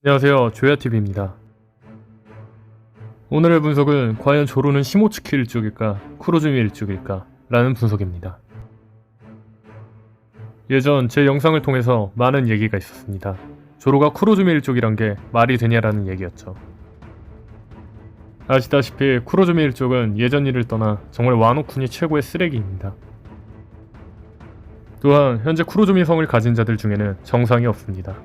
안녕하세요, 조야TV입니다. 오늘의 분석은 과연 조로는 시모츠키 일족일까, 쿠로즈미 일족일까 라는 분석입니다. 예전 제 영상을 통해서 많은 얘기가 있었습니다. 조로가 쿠로즈미 일족이란 게 말이 되냐라는 얘기였죠. 아시다시피 쿠로즈미 일족은 예전 일을 떠나 정말 와노쿤이 최고의 쓰레기입니다. 또한 현재 쿠로즈미 성을 가진 자들 중에는 정상이 없습니다.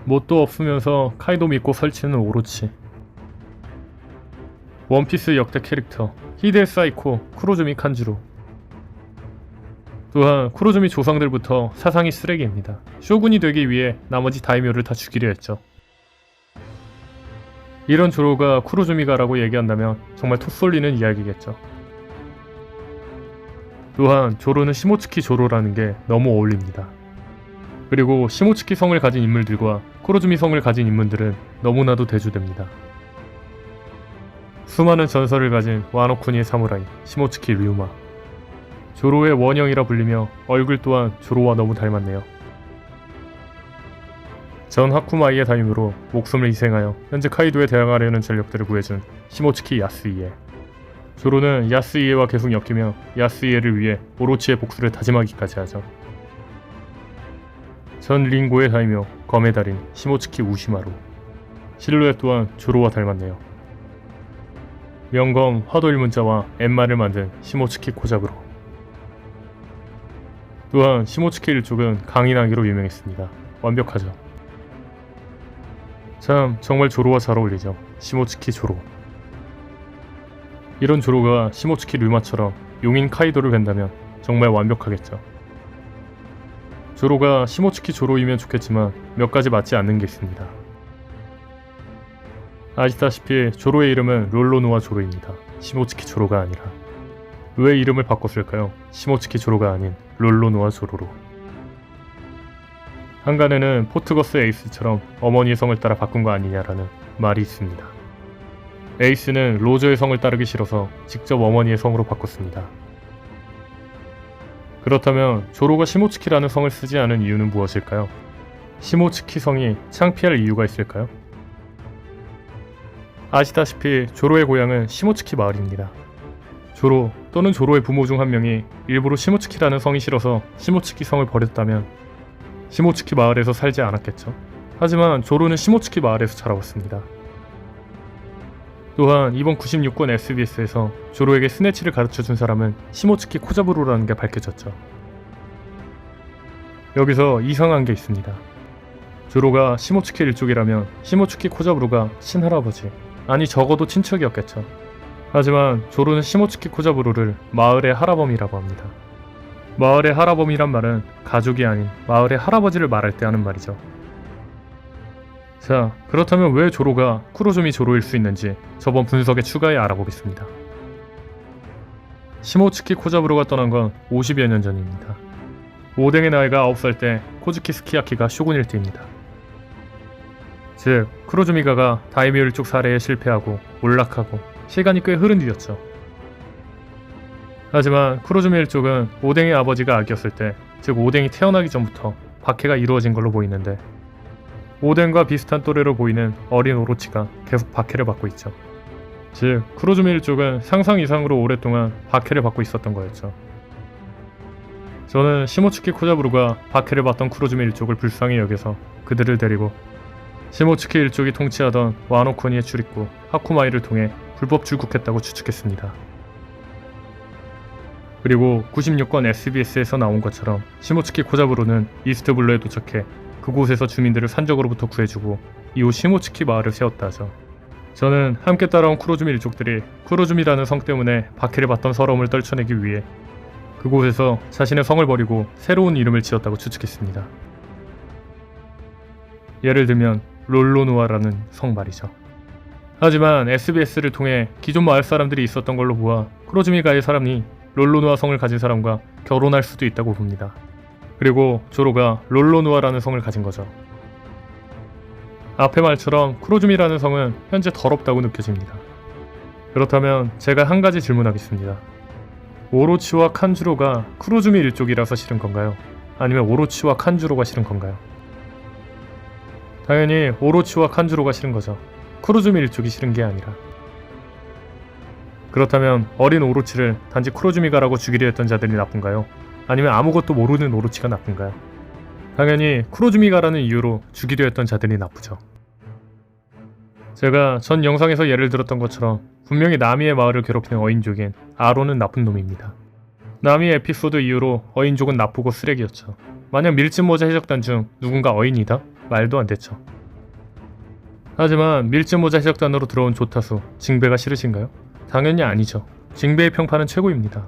뭣도 없으면서 카이도 믿고 설치는 오로치, 원피스 역대 캐릭터 히데 사이코, 쿠로즈미 칸주로, 또한 쿠로즈미 조상들부터 사상이 쓰레기입니다. 쇼군이 되기 위해 나머지 다이묘를 다 죽이려 했죠. 이런 조로가 쿠로즈미가라고 얘기한다면 정말 토 쏠리는 이야기겠죠. 또한 조로는 시모츠키 조로라는 게 너무 어울립니다. 그리고 시모츠키 성을 가진 인물들과 쿠로즈미 성을 가진 인물들은 너무나도 대조됩니다. 수많은 전설을 가진 와노쿠니의 사무라이 시모츠키 류마, 조로의 원형이라 불리며 얼굴 또한 조로와 너무 닮았네요. 전 하쿠마이의 다임으로 목숨을 희생하여 현재 카이도에 대항하려는 전력들을 구해준 시모츠키 야스이에, 조로는 야스이에와 계속 엮이며 야스이에를 위해 오로치의 복수를 다짐하기까지 하죠. 전 링고의 다이묘 검의 달인 시모츠키 우시마루, 실루엣 또한 조로와 닮았네요. 명검 화도일문자와 엠마를 만든 시모츠키 코자부로, 또한 시모츠키 일족은 강인하기로 유명했습니다. 완벽하죠. 참 정말 조로와 잘 어울리죠. 시모츠키 조로. 이런 조로가 시모츠키 류마처럼 용인 카이도를 뵌다면 정말 완벽하겠죠. 조로가 시모츠키 조로이면 좋겠지만 몇 가지 맞지 않는 게 있습니다. 아시다시피 조로의 이름은 롤로누아 조로입니다. 시모츠키 조로가 아니라. 왜 이름을 바꿨을까요? 시모츠키 조로가 아닌 롤로누아 조로로. 한간에는 포트거스 에이스처럼 어머니의 성을 따라 바꾼 거 아니냐라는 말이 있습니다. 에이스는 로저의 성을 따르기 싫어서 직접 어머니의 성으로 바꿨습니다. 그렇다면 조로가 시모츠키라는 성을 쓰지 않은 이유는 무엇일까요? 시모츠키 성이 창피할 이유가 있을까요? 아시다시피 조로의 고향은 시모츠키 마을입니다. 조로 또는 조로의 부모 중 한 명이 일부러 시모츠키라는 성이 싫어서 시모츠키 성을 버렸다면 시모츠키 마을에서 살지 않았겠죠. 하지만 조로는 시모츠키 마을에서 자라왔습니다. 또한 이번 96권 SBS에서 조로에게 스네치를 가르쳐준 사람은 시모츠키 코자부로라는 게 밝혀졌죠. 여기서 이상한 게 있습니다. 조로가 시모츠키 일족이라면 시모츠키 코자부로가 친할아버지, 아니 적어도 친척이었겠죠. 하지만 조로는 시모츠키 코자부로를 마을의 할아범이라고 합니다. 마을의 할아범이란 말은 가족이 아닌 마을의 할아버지를 말할 때 하는 말이죠. 자, 그렇다면 왜 조로가 쿠로즈미 조로일 수 있는지 저번 분석에 추가해 알아보겠습니다. 시모츠키 코자부로가 떠난 건 50여 년 전입니다. 오뎅의 나이가 9살 때 코즈키 스키야키가 쇼군일 때입니다. 즉, 쿠로즈미가가 다이묘 일족 살해에 실패하고 몰락하고 시간이 꽤 흐른 뒤였죠. 하지만 쿠로즈미 일족은 오뎅의 아버지가 아기였을 때, 즉 오뎅이 태어나기 전부터 박해가 이루어진 걸로 보이는데, 오덴과 비슷한 또래로 보이는 어린 오로치가 계속 박해를 받고 있죠. 즉, 쿠로즈미 일족은 상상 이상으로 오랫동안 박해를 받고 있었던 거였죠. 저는 시모츠키 코자부로가 박해를 받던 쿠로즈미 일족을 불쌍히 여겨서 그들을 데리고 시모츠키 일족이 통치하던 와노쿠니의 출입구 하쿠마이를 통해 불법 출국했다고 추측했습니다. 그리고 96권 SBS에서 나온 것처럼 시모츠키 코자부로는 이스트블루에 도착해 그곳에서 주민들을 산적으로부터 구해주고 이후 시모츠키 마을을 세웠다 하죠. 저는 함께 따라온 쿠로즈미 일족들이 쿠로즈미라는 성 때문에 박해를 받던 서러움을 떨쳐내기 위해 그곳에서 자신의 성을 버리고 새로운 이름을 지었다고 추측했습니다. 예를 들면 롤로누아라는 성 말이죠. 하지만 SBS를 통해 기존 마을 사람들이 있었던 걸로 보아 쿠로즈미가의 사람이 롤로누아 성을 가진 사람과 결혼할 수도 있다고 봅니다. 그리고 조로가 롤로누아라는 성을 가진 거죠. 앞의 말처럼 쿠로즈미라는 성은 현재 더럽다고 느껴집니다. 그렇다면 제가 한 가지 질문하겠습니다. 오로치와 칸주로가 쿠로즈미 일족이라서 싫은 건가요? 아니면 오로치와 칸주로가 싫은 건가요? 당연히 오로치와 칸주로가 싫은 거죠. 쿠로즈미 일족이 싫은 게 아니라. 그렇다면 어린 오로치를 단지 쿠로즈미가라고 죽이려 했던 자들이 나쁜가요? 아니면 아무것도 모르는 오로치가 나쁜가요? 당연히 쿠로즈미가라는 이유로 죽이려 했던 자들이 나쁘죠. 제가 전 영상에서 예를 들었던 것처럼 분명히 나미의 마을을 괴롭히는 어인족인 아로는 나쁜 놈입니다. 나미의 에피소드 이후로 어인족은 나쁘고 쓰레기였죠. 만약 밀짚모자 해적단 중 누군가 어인이다? 말도 안 됐죠. 하지만 밀짚모자 해적단으로 들어온 조타수, 징베가 싫으신가요? 당연히 아니죠. 징베의 평판은 최고입니다.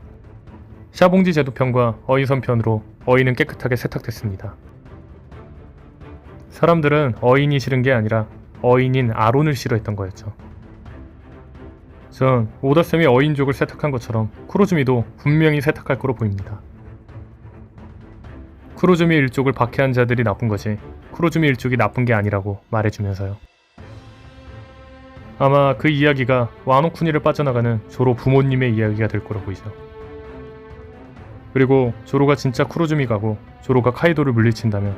샤봉지 제도편과 어인선편으로 어인은 깨끗하게 세탁됐습니다. 사람들은 어인이 싫은 게 아니라 어인인 아론을 싫어했던 거였죠. 전 오다쌤이 어인족을 세탁한 것처럼 쿠로즈미도 분명히 세탁할 거로 보입니다. 쿠로즈미 일족을 박해한 자들이 나쁜 거지 쿠로즈미 일족이 나쁜 게 아니라고 말해주면서요. 아마 그 이야기가 와노쿠니를 빠져나가는 조로 부모님의 이야기가 될 거로 보이죠. 그리고 조로가 진짜 쿠로즈미가고 조로가 카이도를 물리친다면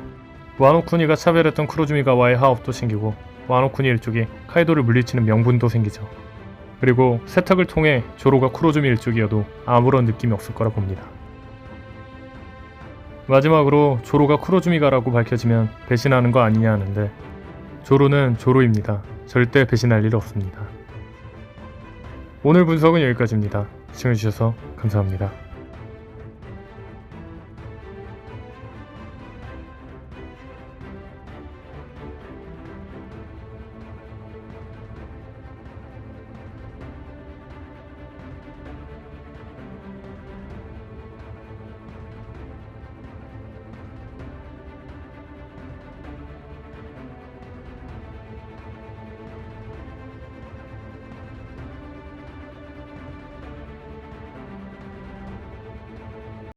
와노쿠니가 차별했던 쿠로즈미가와의 화합도 생기고 와노쿠니 일족이 카이도를 물리치는 명분도 생기죠. 그리고 세탁을 통해 조로가 쿠로즈미 일족이어도 아무런 느낌이 없을 거라 봅니다. 마지막으로 조로가 쿠로즈미가라고 밝혀지면 배신하는 거 아니냐 하는데 조로는 조로입니다. 절대 배신할 일 없습니다. 오늘 분석은 여기까지입니다. 시청해주셔서 감사합니다.